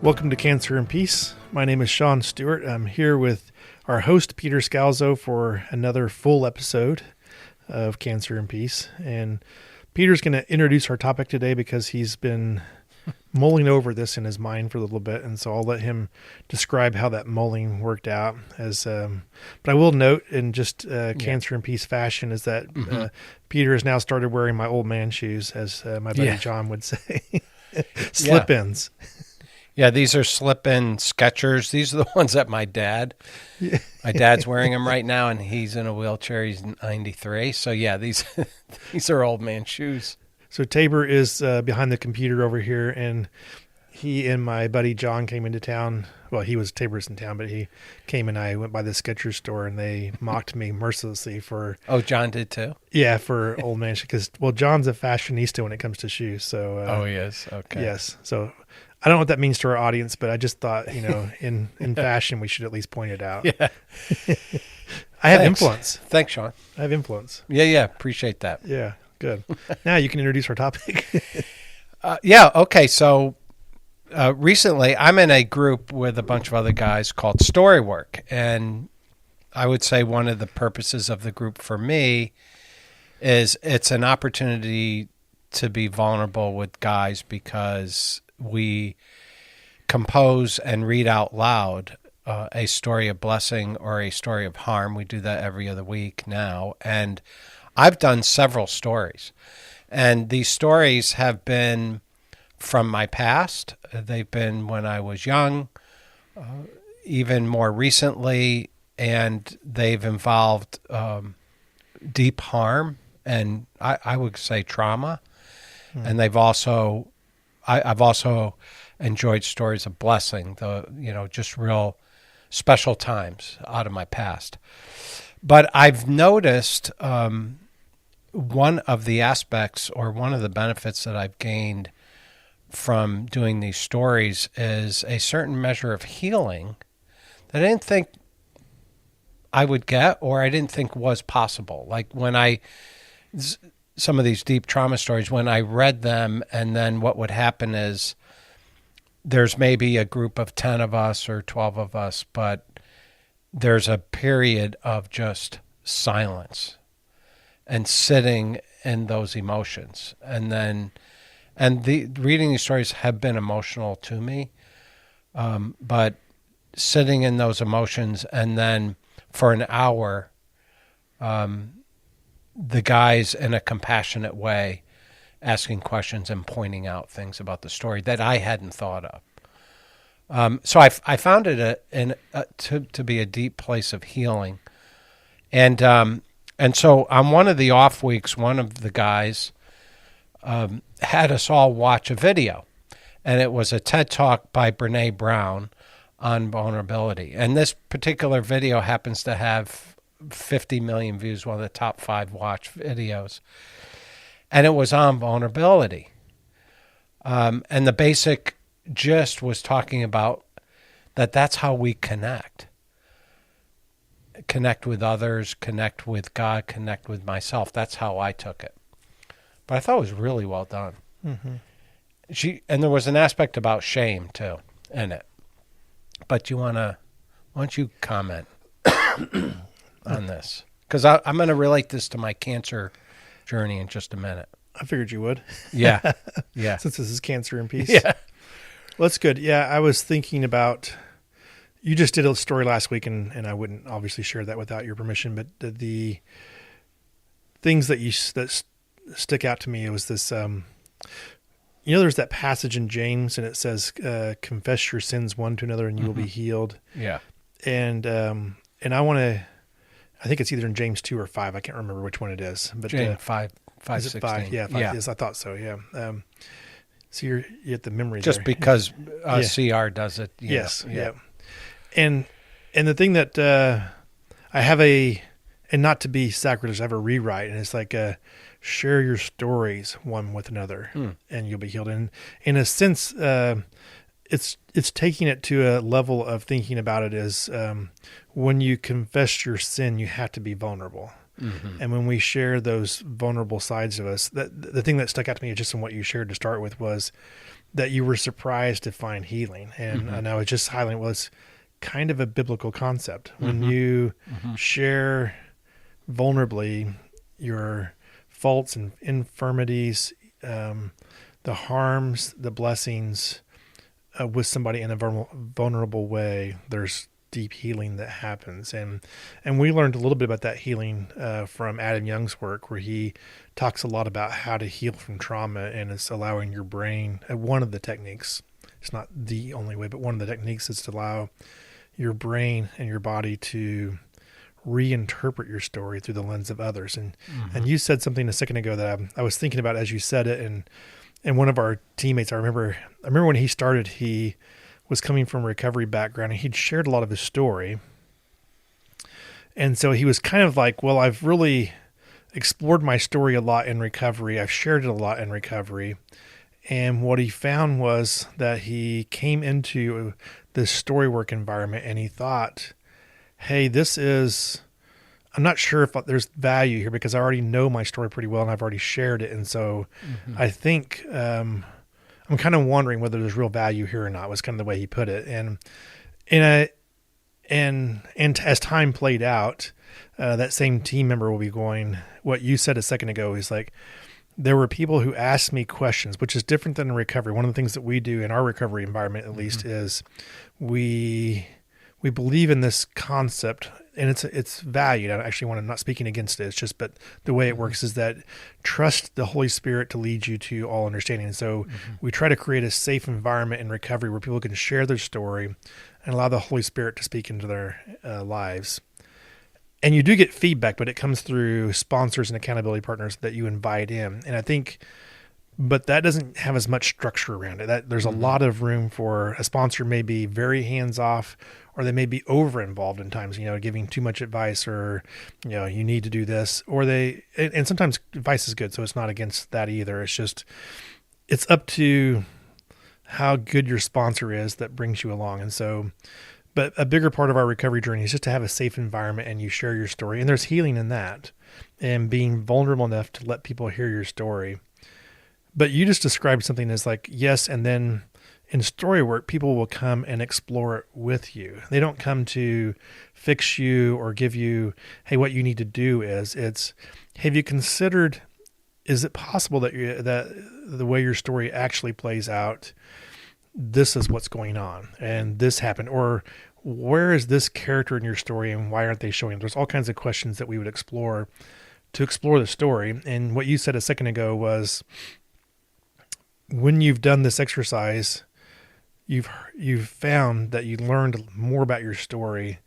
Welcome to Cancer and Peace. My name is Sean Stewart. I'm here with our host, Peter Scalzo, for another full episode of Cancer and Peace. And Peter's going to introduce our topic today because he's been mulling over this in his mind for a little bit. And so I'll let him describe how that mulling worked out. But I will note in just Cancer and Peace fashion is that Peter has now started wearing my old man shoes, as my buddy John would say. Slip-ins. Yeah, these are slip-in Skechers. These are the ones that my dad's wearing them right now, and he's in a wheelchair. He's 93. So, yeah, these are old man shoes. So Tabor is behind the computer over here, and he and my buddy John came into town. Well, Tabor's in town, but he came and I went by the Skechers store, and they mocked me mercilessly for... Oh, John did too? Yeah, for old man shoes. Because, well, John's a fashionista when it comes to shoes. So oh, he is? Okay. Yes. So... I don't know what that means to our audience, but I just thought, in fashion, we should at least point it out. Yeah. I have influence. Thanks, Sean. I have influence. Yeah. Appreciate that. Yeah. Good. Now you can introduce our topic. Okay. So recently I'm in a group with a bunch of other guys called StoryWork. And I would say one of the purposes of the group for me is it's an opportunity to be vulnerable with guys because we compose and read out loud a story of blessing or a story of harm. We do that every other week now. And I've done several stories. And these stories have been from my past. They've been when I was young, even more recently, and they've involved deep harm and I would say trauma. And I've also enjoyed stories of blessing, just real special times out of my past. But I've noticed one of the aspects or one of the benefits that I've gained from doing these stories is a certain measure of healing that I didn't think I would get or I didn't think was possible. Like some of these deep trauma stories, when I read them, and then what would happen is there's maybe a group of 10 of us or 12 of us, but there's a period of just silence and sitting in those emotions. And reading these stories have been emotional to me, but sitting in those emotions and then for an hour, the guys in a compassionate way asking questions and pointing out things about the story that I hadn't thought of. So I found it to be a deep place of healing. And so on one of the off weeks, one of the guys had us all watch a video. And it was a TED Talk by Brene Brown on vulnerability. And this particular video happens to have 50 million views, one of the top 5 watch videos. And it was on vulnerability. And the basic gist was talking about that's how we connect. Connect with others, connect with God, connect with myself. That's how I took it. But I thought it was really well done. Mm-hmm. And there was an aspect about shame, too, in it. But why don't you comment on this? Because I'm going to relate this to my cancer journey in just a minute. I figured you would. Yeah. Since this is Cancer and Peace. Yeah. Well, that's good. Yeah, I was thinking about, you just did a story last week, and I wouldn't obviously share that without your permission, but the things that stick out to me, it was this, there's that passage in James, and it says, confess your sins one to another and you will be healed. Yeah. And I think it's either in James 2 or 5. I can't remember which one it is. But James 5, is it 5? 16. Yeah, 5. Yeah. Yes, I thought so, yeah. So you're at the memory just there. Because CR does it. Yes, yeah. And the thing that I have and not to be sacrilegious, I have a rewrite, and it's like share your stories one with another, and you'll be healed. And in a sense, it's taking it to a level of thinking about it as when you confess your sin, you have to be vulnerable. Mm-hmm. And when we share those vulnerable sides of us, the thing that stuck out to me just in what you shared to start with was that you were surprised to find healing. And I was just highlighting, well, it's kind of a biblical concept. When you share vulnerably your faults and infirmities, the harms, the blessings with somebody in a vulnerable way, there's deep healing that happens. And we learned a little bit about that healing from Adam Young's work, where he talks a lot about how to heal from trauma, and it's allowing your brain, one of the techniques, it's not the only way, but one of the techniques is to allow your brain and your body to reinterpret your story through the lens of others. And you said something a second ago that I was thinking about as you said it, and one of our teammates, I remember when he started, he was coming from a recovery background, and he'd shared a lot of his story. And so he was kind of like, well, I've really explored my story a lot in recovery. I've shared it a lot in recovery. And what he found was that he came into this StoryWork environment and he thought, hey, I'm not sure if there's value here because I already know my story pretty well and I've already shared it. And so I think I'm kind of wondering whether there's real value here or not, was kind of the way he put it. And as time played out, that same team member will be going, what you said a second ago is like, there were people who asked me questions, which is different than recovery. One of the things that we do in our recovery environment, at least, is we believe in this concept, and it's valued. I'm not speaking against it. It's just, but the way it works is that trust the Holy Spirit to lead you to all understanding. And so we try to create a safe environment in recovery where people can share their story and allow the Holy Spirit to speak into their lives. And you do get feedback, but it comes through sponsors and accountability partners that you invite in. And I think, but that doesn't have as much structure around it. There's a lot of room for a sponsor may be very hands-off, or they may be over-involved in times, giving too much advice, or, you need to do this, or and sometimes advice is good. So it's not against that either. It's just, it's up to how good your sponsor is that brings you along. And so, but a bigger part of our recovery journey is just to have a safe environment and you share your story. And there's healing in that, and being vulnerable enough to let people hear your story. But you just described something as like, yes, and then in StoryWork, people will come and explore it with you. They don't come to fix you or give you, hey, what you need to do it's, have you considered, is it possible that the way your story actually plays out, this is what's going on and this happened, or where is this character in your story and why aren't they showing? There's all kinds of questions that we would explore to explore the story. And what you said a second ago was, when you've done this exercise, you've found that you learned more about your story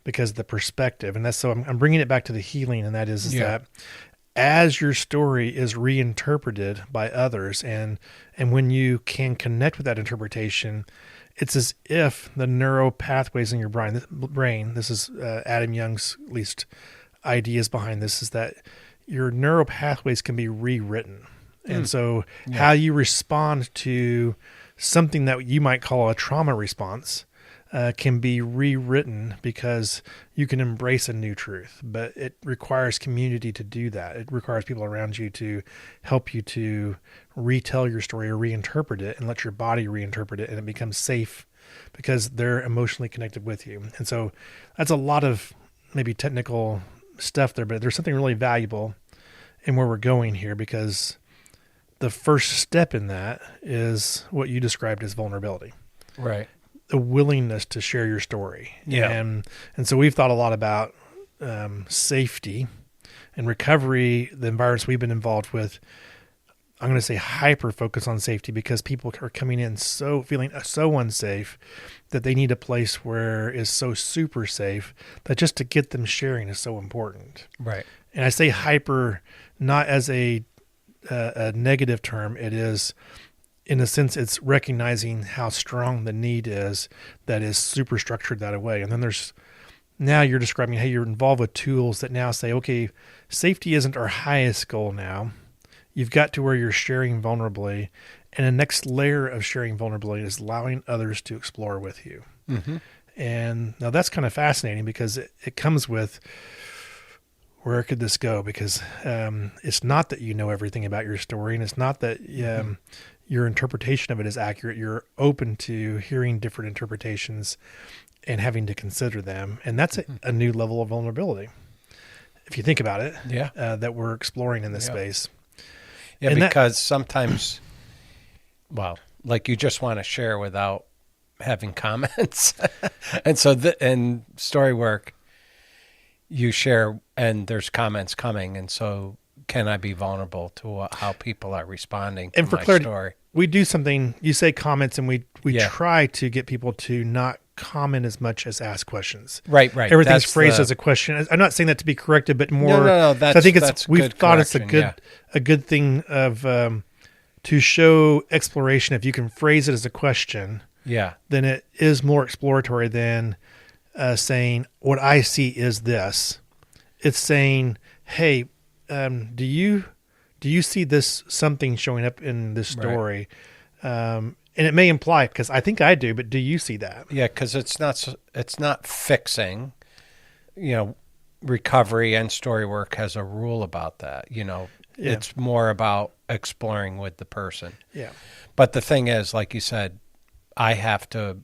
because of the perspective. And that's, so I'm bringing it back to the healing. And that is that as your story is reinterpreted by others, and when you can connect with that interpretation, it's as if the neural pathways in your brain, this is Adam Young's at least ideas behind this, is that your neural pathways can be rewritten. And so how you respond to something that you might call a trauma response can be rewritten because you can embrace a new truth. But it requires community to do that. It requires people around you to help you to retell your story or reinterpret it, and let your body reinterpret it, and it becomes safe because they're emotionally connected with you. And so that's a lot of maybe technical stuff there, but there's something really valuable in where we're going here, because the first step in that is what you described as vulnerability. Right. The willingness to share your story. Yeah. And so we've thought a lot about safety and recovery, the environments we've been involved with. I'm going to say hyper focus on safety, because people are coming in feeling so unsafe that they need a place where is so super safe that just to get them sharing is so important. Right. And I say hyper not as a negative term. It is, in a sense, it's recognizing how strong the need is that is super structured that way. And then now you're describing, hey, you're involved with tools that now say, okay, safety isn't our highest goal now. you've got to where you're sharing vulnerably. And the next layer of sharing vulnerability is allowing others to explore with you. Mm-hmm. And now that's kind of fascinating because it comes with, where could this go? Because it's not that you know everything about your story, and it's not that your interpretation of it is accurate. You're open to hearing different interpretations and having to consider them. And that's a new level of vulnerability, if you think about it, that we're exploring in this space. Yeah, and because sometimes, well, like you just want to share without having comments. And so in StoryWork, you share and there's comments coming. And so can I be vulnerable to how people are responding to my story? We do something, you say comments, and we try to get people to not comment as much as ask questions. Right. Everything's phrased as a question. I'm not saying that to be corrected, but more. No. I think we've thought it's a good thing of to show exploration. If you can phrase it as a question, then it is more exploratory than saying what I see is this. It's saying, hey, do you see this something showing up in this story? Right. And it may imply, because I think I do, but do you see that? Yeah, because it's not fixing. Recovery and StoryWork has a rule about that. It's more about exploring with the person. Yeah. But the thing is, like you said, I have to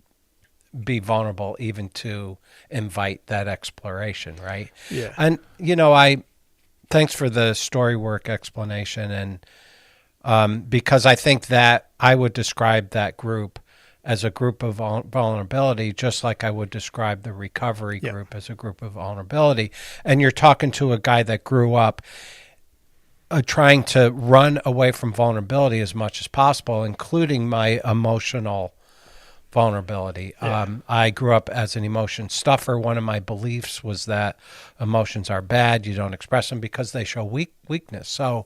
be vulnerable even to invite that exploration, right? Yeah. And, thanks for the StoryWork explanation. And because I think that I would describe that group as a group of vulnerability, just like I would describe the recovery group as a group of vulnerability. And you're talking to a guy that grew up trying to run away from vulnerability as much as possible, including my emotional vulnerability. Yeah. I grew up as an emotion stuffer. One of my beliefs was that emotions are bad. You don't express them because they show weakness. So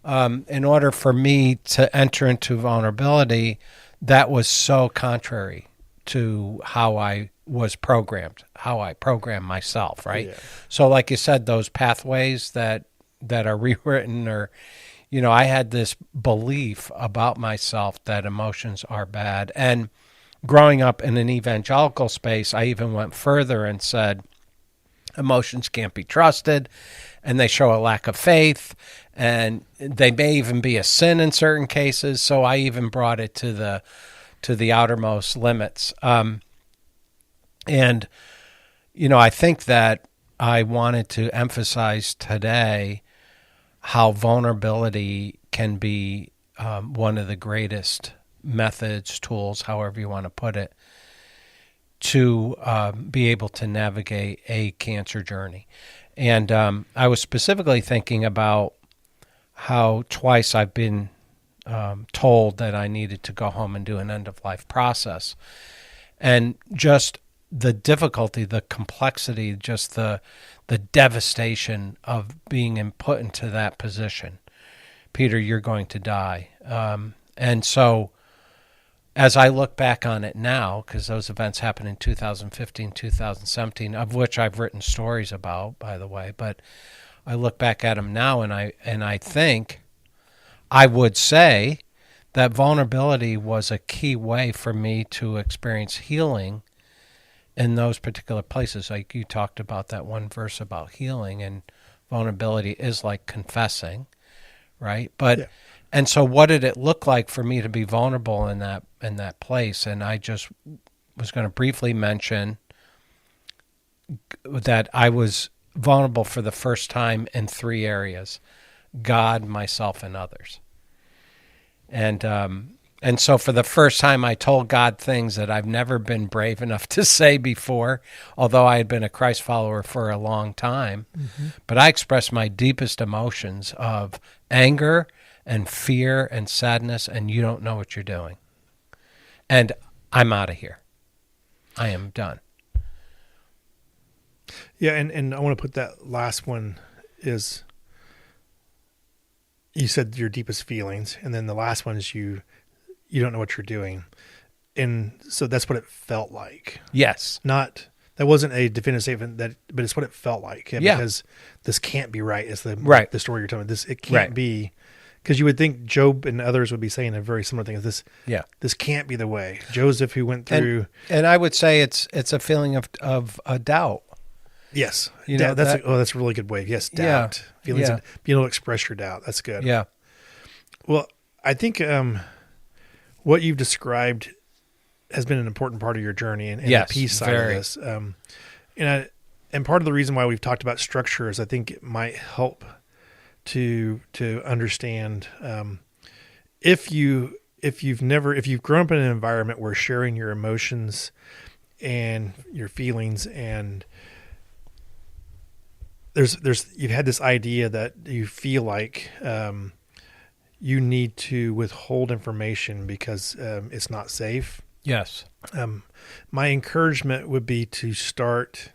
in order for me to enter into vulnerability, that was so contrary to how I was programmed, how I programmed myself, right? Yeah. So like you said, those pathways that are rewritten, or, I had this belief about myself that emotions are bad. And growing up in an evangelical space, I even went further and said emotions can't be trusted, and they show a lack of faith, and they may even be a sin in certain cases. So I even brought it to the outermost limits. And I think that I wanted to emphasize today how vulnerability can be one of the greatest methods, tools, however you want to put it, to be able to navigate a cancer journey. And I was specifically thinking about how twice I've been told that I needed to go home and do an end-of-life process. And just the difficulty, the complexity, just the devastation of being put into that position. Peter, you're going to die. And so as I look back on it now, because those events happened in 2015, 2017, of which I've written stories about, by the way, but I look back at them now and I think I would say that vulnerability was a key way for me to experience healing in those particular places. Like you talked about that one verse about healing, and vulnerability is like confessing, right? But and so what did it look like for me to be vulnerable in that place? And I just was going to briefly mention that I was vulnerable for the first time in 3 areas: God, myself, and others. And so for the first time, I told God things that I've never been brave enough to say before, although I had been a Christ follower for a long time. Mm-hmm. But I expressed my deepest emotions of anger and fear and sadness, and you don't know what you're doing. And I'm out of here. I am done. Yeah, and I want to put that last one is, you said your deepest feelings, and then the last one is you don't know what you're doing. And so that's what it felt like. Yes. That wasn't a definitive statement, but it's what it felt like. Yeah. Because this can't be right. It's the story you're telling me. It can't be, Because you would think Job and others would be saying a very similar thing. This can't be the way. Joseph, who went through, and I would say it's a feeling of a doubt. Yes, that's a really good way. Yes, doubt, feelings, of being able to express your doubt. That's good. Yeah. Well, I think what you've described has been an important part of your journey and the peace side of this. And part of the reason why we've talked about structure is I think it might help to understand if you've grown up in an environment where sharing your emotions and your feelings and you've had this idea that you feel like you need to withhold information because it's not safe. Yes. My encouragement would be to start.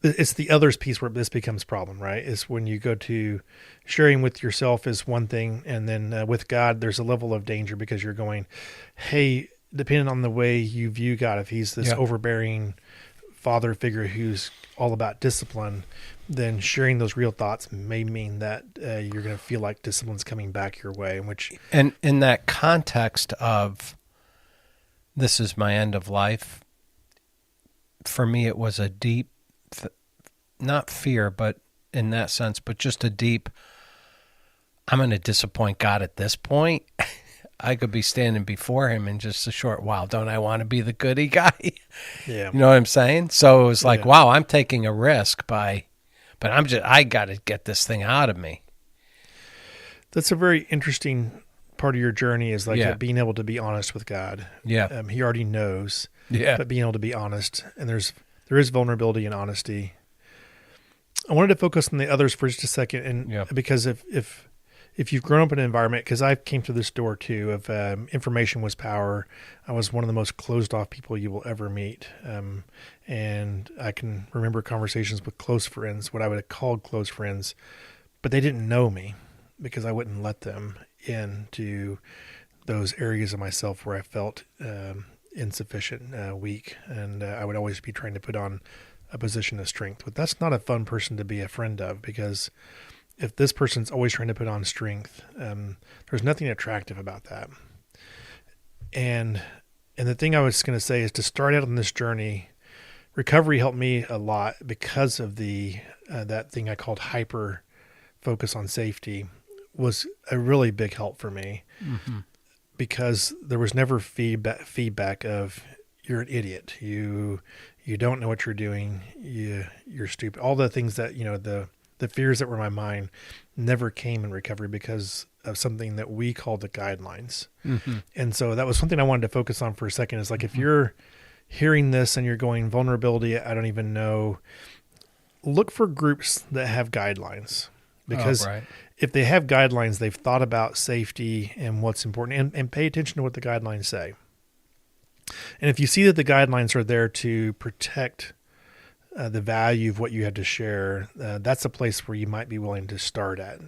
It's the others piece where this becomes a problem, right? Is when you go to sharing with yourself is one thing, and then with God, there's a level of danger because you're going, hey, depending on the way you view God, if he's this overbearing father figure who's all about discipline, then sharing those real thoughts may mean that you're going to feel like discipline's coming back your way. And in that context of this is my end of life, for me it was a deep, not fear, but in that sense, but just a deep, I'm going to disappoint God at this point. I could be standing before him in just a short while. Don't I want to be the goody guy? Yeah. You know what I'm saying? So it was like, wow, I'm taking a risk but I got to get this thing out of me. That's a very interesting part of your journey is like being able to be honest with God. Yeah. He already knows. Yeah. But being able to be honest, and there is vulnerability and honesty. I wanted to focus on the others for just a second, and because if you've grown up in an environment, because I came through this door too, of information was power. I was one of the most closed off people you will ever meet, and I can remember conversations with close friends, what I would have called close friends, but they didn't know me because I wouldn't let them into those areas of myself where I felt insufficient, weak, and I would always be trying to put on a position of strength. But that's not a fun person to be a friend of, because if this person's always trying to put on strength, there's nothing attractive about that. And the thing I was going to say is to start out on this journey, recovery helped me a lot because of that thing I called hyper focus on safety was a really big help for me, because there was never feedback of you're an idiot. You don't know what you're doing. You're stupid. All the things that, the fears that were in my mind never came in recovery because of something that we call the guidelines. And so that was something I wanted to focus on for a second, is like, if you're hearing this and you're going vulnerability, I don't even know, look for groups that have guidelines, because if they have guidelines, they've thought about safety and what's important, and pay attention to what the guidelines say. And if you see that the guidelines are there to protect the value of what you had to share, that's a place where you might be willing to start at.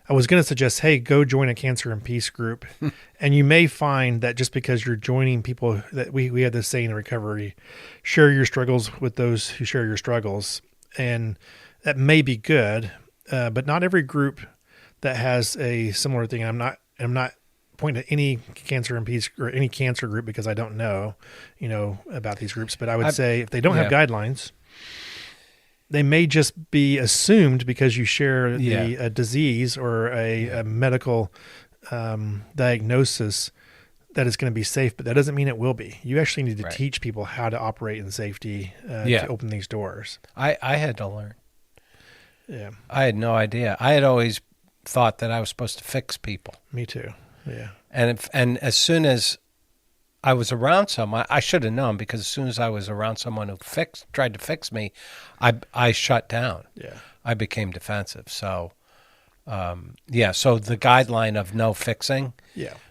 I was going to suggest, hey, go join a Cancer and Peace group. And you may find that just because you're joining people, that we had this saying in recovery, share your struggles with those who share your struggles. And that may be good, but not every group that has a similar thing. I'm not pointing to any Cancer and Peace or any cancer group because I don't know, about these groups. But I would say if they don't have guidelines, they may just be assumed because you share a disease or a medical diagnosis that it's going to be safe, but that doesn't mean it will be. You actually need to teach people how to operate in safety to open these doors. I had to learn. Yeah. I had no idea. I had always thought that I was supposed to fix people. Me too. Yeah. And as soon as I was around someone, I should have known, because as soon as I was around someone who tried to fix me, I shut down. Yeah. I became defensive. So, so the guideline of no fixing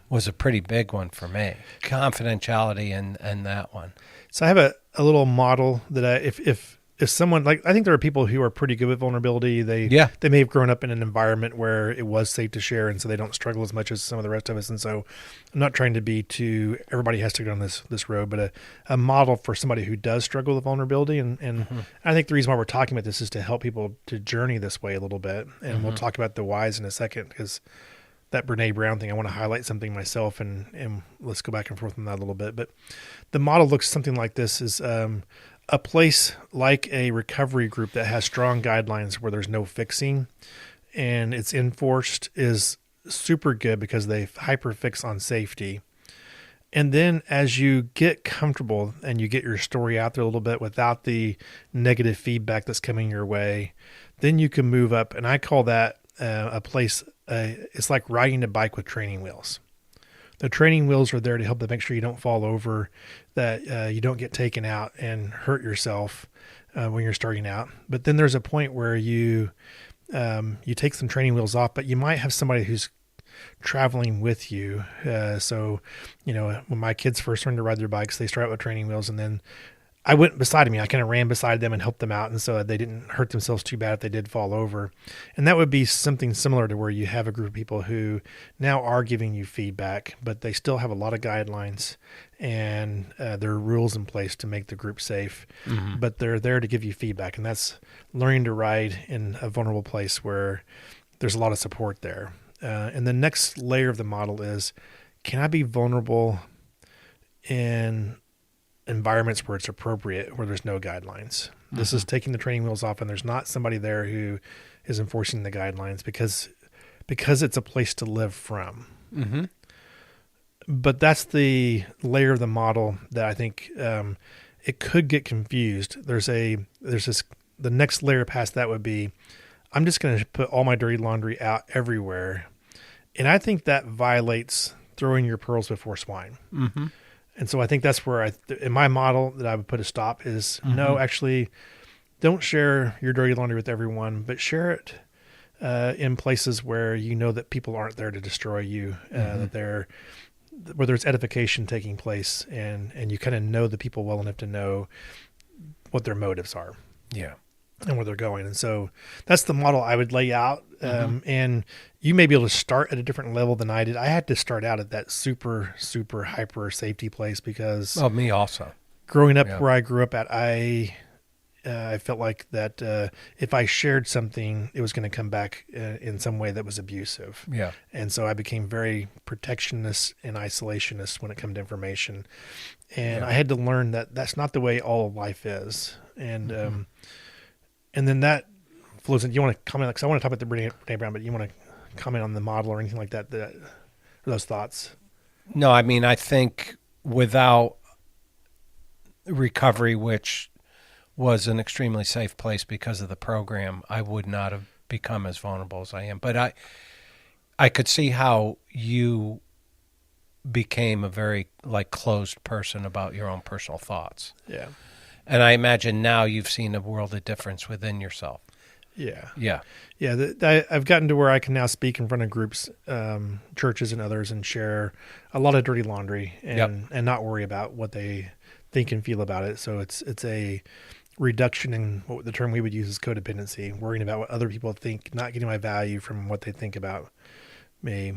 was a pretty big one for me. Confidentiality and that one. So I have a little model that if someone, like, I think there are people who are pretty good with vulnerability. They may have grown up in an environment where it was safe to share, and so they don't struggle as much as some of the rest of us. And so I'm not trying to be everybody has to go down this road, but a model for somebody who does struggle with vulnerability. And I think the reason why we're talking about this is to help people to journey this way a little bit. And we'll talk about the whys in a second, because that Brene Brown thing, I want to highlight something myself, and let's go back and forth on that a little bit. But the model looks something like this: is a place like a recovery group that has strong guidelines where there's no fixing, and it's enforced is super good because they hyperfix on safety. And then as you get comfortable and you get your story out there a little bit without the negative feedback that's coming your way, then you can move up. And I call that a place, it's like riding a bike with training wheels. The training wheels are there to help to make sure you don't fall over, that you don't get taken out and hurt yourself when you're starting out. But then there's a point where you take some training wheels off, but you might have somebody who's traveling with you. So, when my kids first learned to ride their bikes, they start out with training wheels, and then I went beside me. I kind of ran beside them and helped them out, and so they didn't hurt themselves too bad if they did fall over. And that would be something similar to where you have a group of people who now are giving you feedback, but they still have a lot of guidelines and there are rules in place to make the group safe, but they're there to give you feedback. And that's learning to ride in a vulnerable place where there's a lot of support there. And the next layer of the model is, can I be vulnerable in environments where it's appropriate, where there's no guidelines? This is taking the training wheels off and there's not somebody there who is enforcing the guidelines because it's a place to live from. But that's the layer of the model that I think it could get confused. The next layer past that would be, I'm just going to put all my dirty laundry out everywhere. And I think that violates throwing your pearls before swine. And so I think that's where in my model that I would put a stop is, no, actually don't share your dirty laundry with everyone, but share it in places where you know that people aren't there to destroy you, that where there's edification taking place, and you kind of know the people well enough to know what their motives are. Yeah. And where they're going. And so that's the model I would lay out. And you may be able to start at a different level than I did. I had to start out at that super, super hyper safety place because me also. Growing up where I grew up at, I felt like that if I shared something, it was going to come back in some way that was abusive. Yeah. And so I became very protectionist and isolationist when it came to information. And I had to learn that that's not the way all of life is. And then that flows in. You want to comment? Because I want to talk about the Brene Brown, but you want to comment on the model or anything like that? Those thoughts? No, I mean, I think without recovery, which was an extremely safe place because of the program, I would not have become as vulnerable as I am. But I could see how you became a very closed person about your own personal thoughts. Yeah. And I imagine now you've seen a world of difference within yourself. Yeah. Yeah. Yeah. I've gotten to where I can now speak in front of groups, churches and others, and share a lot of dirty laundry and not worry about what they think and feel about it. So it's a reduction in what the term we would use is codependency, worrying about what other people think, not getting my value from what they think about me.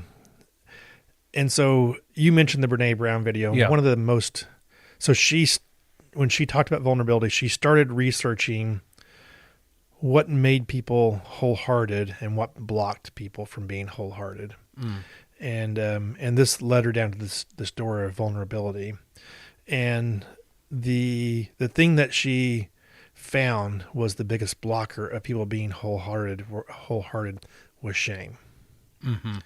And so you mentioned the Brene Brown video. Yeah. One of the most, when she talked about vulnerability, she started researching what made people wholehearted and what blocked people from being wholehearted. And this led her down to this door of vulnerability. And the thing that she found was the biggest blocker of people being wholehearted was shame. And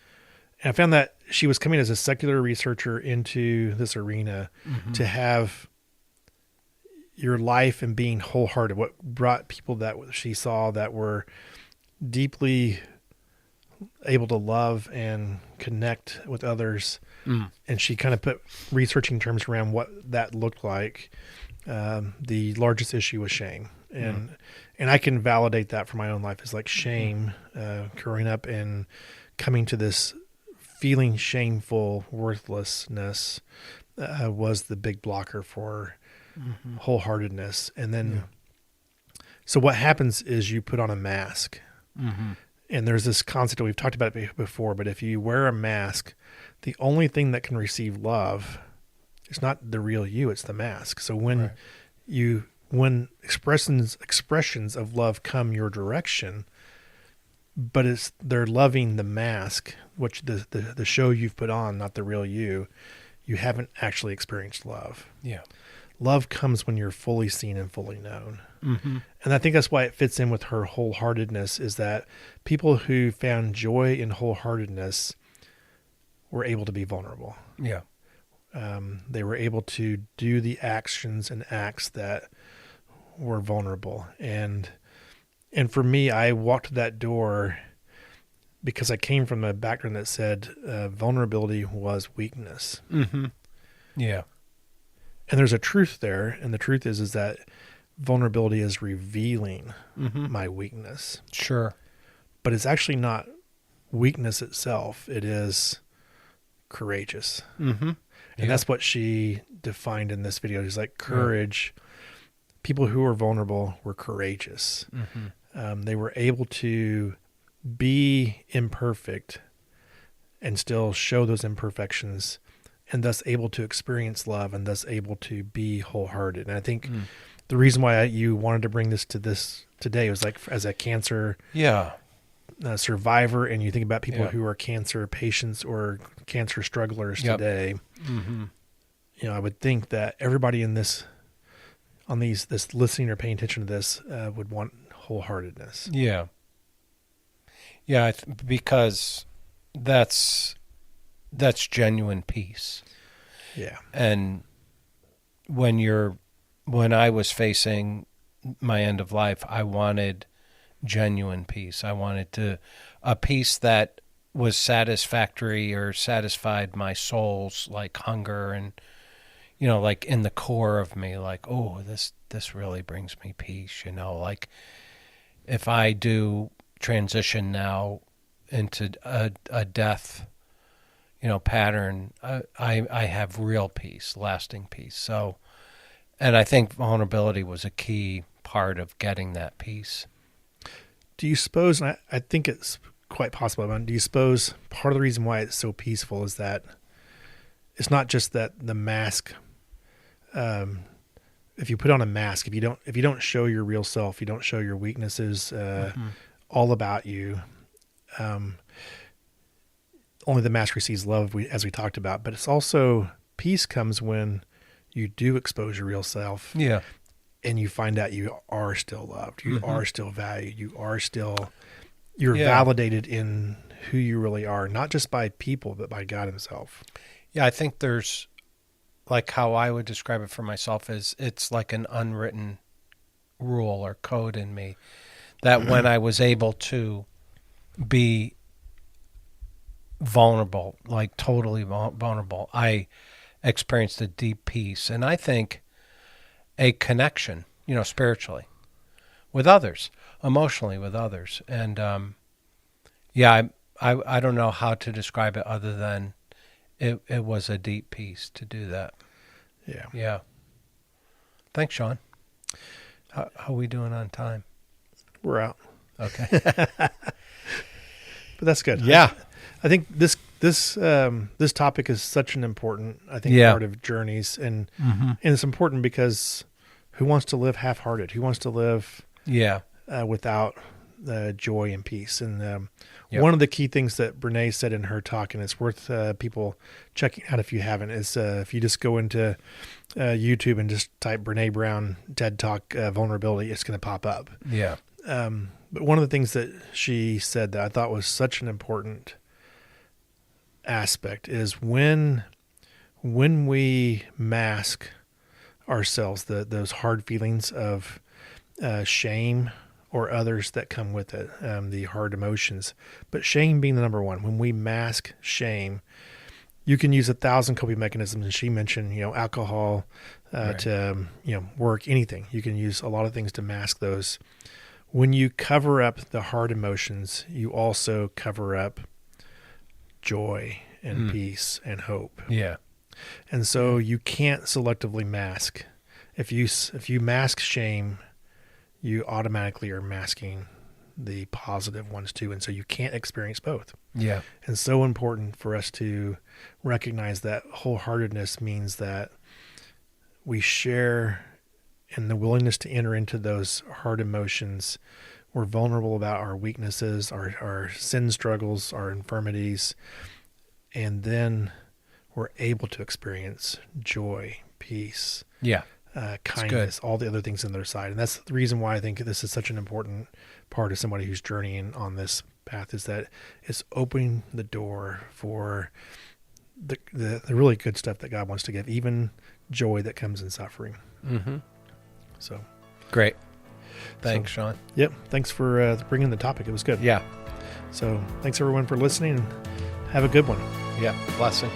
I found that she was coming as a secular researcher into this arena to have your life and being wholehearted. What brought people that she saw that were deeply able to love and connect with others. And she kind of put researching terms around what that looked like. The largest issue was shame. And I can validate that for my own life. It's like shame, growing up and coming to this feeling shameful, worthlessness was the big blocker for wholeheartedness. And then, so what happens is you put on a mask. And there's this concept, we've talked about it before, but if you wear a mask, the only thing that can receive love is not the real you, it's the mask. So when when expressions of love come your direction, but they're loving the mask, which the show you've put on, not the real you. You haven't actually experienced love. Yeah. Love comes when you're fully seen and fully known. Mm-hmm. And I think that's why it fits in with her wholeheartedness, is that people who found joy in wholeheartedness were able to be vulnerable. Yeah. They were able to do the actions and acts that were vulnerable. And for me, I walked that door because I came from a background that said vulnerability was weakness. Mm-hmm. Yeah. And there's a truth there. And the truth is that vulnerability is revealing my weakness. Sure. But it's actually not weakness itself. It is courageous. Mm-hmm. And that's what she defined in this video. She's like, courage. People who are vulnerable were courageous. Mm-hmm. They were able to be imperfect and still show those imperfections, and thus able to experience love, and thus able to be wholehearted. And I think the reason why you wanted to bring this today was like, as a cancer survivor, and you think about people who are cancer patients or cancer strugglers today. Mm-hmm. You know, I would think that everybody in this listening or paying attention to this would want wholeheartedness. Yeah. Yeah, because that's genuine peace. Yeah. And when I was facing my end of life, I wanted genuine peace. I wanted a peace that was satisfactory or satisfied my soul's like hunger, and like in the core of me, like, oh, this really brings me peace. Like if I do transition now into a death, pattern, I have real peace, lasting peace. So, and I think vulnerability was a key part of getting that peace. Do you suppose, and I think it's quite possible, but do you suppose part of the reason why it's so peaceful is that it's not just that the mask, if you put on a mask, if you don't show your real self, you don't show your weaknesses, all about you, only the mask receives love, as we talked about. But it's also, peace comes when you do expose your real self. Yeah. And you find out you are still loved. You are still valued. You're validated in who you really are, not just by people, but by God himself. Yeah, I think there's, like how I would describe it for myself, is it's like an unwritten rule or code in me that when I was able to be vulnerable, like totally vulnerable, I experienced a deep peace. And I think a connection, spiritually with others, emotionally with others. And, I don't know how to describe it other than it was a deep peace to do that. Yeah. Yeah. Thanks, Sean. How are we doing on time? We're out. Okay. But that's good. Yeah. I think this topic is such an important, part of journeys, and it's important because who wants to live half-hearted? Who wants to live without joy and peace? And one of the key things that Brene said in her talk, and it's worth people checking out if you haven't, is if you just go into YouTube and just type Brene Brown TED Talk vulnerability, it's going to pop up. Yeah. But one of the things that she said that I thought was such an important aspect is when we mask ourselves, those hard feelings of shame or others that come with it, the hard emotions, but shame being the number one. When we mask shame, you can use 1,000 coping mechanisms, and she mentioned alcohol to work, anything. You can use a lot of things to mask those. When you cover up the hard emotions, you also cover up joy and peace and hope. Yeah. And so you can't selectively mask. If you mask shame, you automatically are masking the positive ones too. And so you can't experience both. Yeah. And so important for us to recognize that wholeheartedness means that we share in the willingness to enter into those hard emotions we're vulnerable about our weaknesses, our sin struggles, our infirmities, and then we're able to experience joy, peace, Yeah. kindness, all the other things on their side. And that's the reason why I think this is such an important part of somebody who's journeying on this path, is that it's opening the door for the really good stuff that God wants to give, even joy that comes in suffering. Mm-hmm. So great. Thanks, Sean. Yep. Thanks for bringing the topic. It was good. Yeah. So thanks everyone for listening, and have a good one. Yeah. Blessings.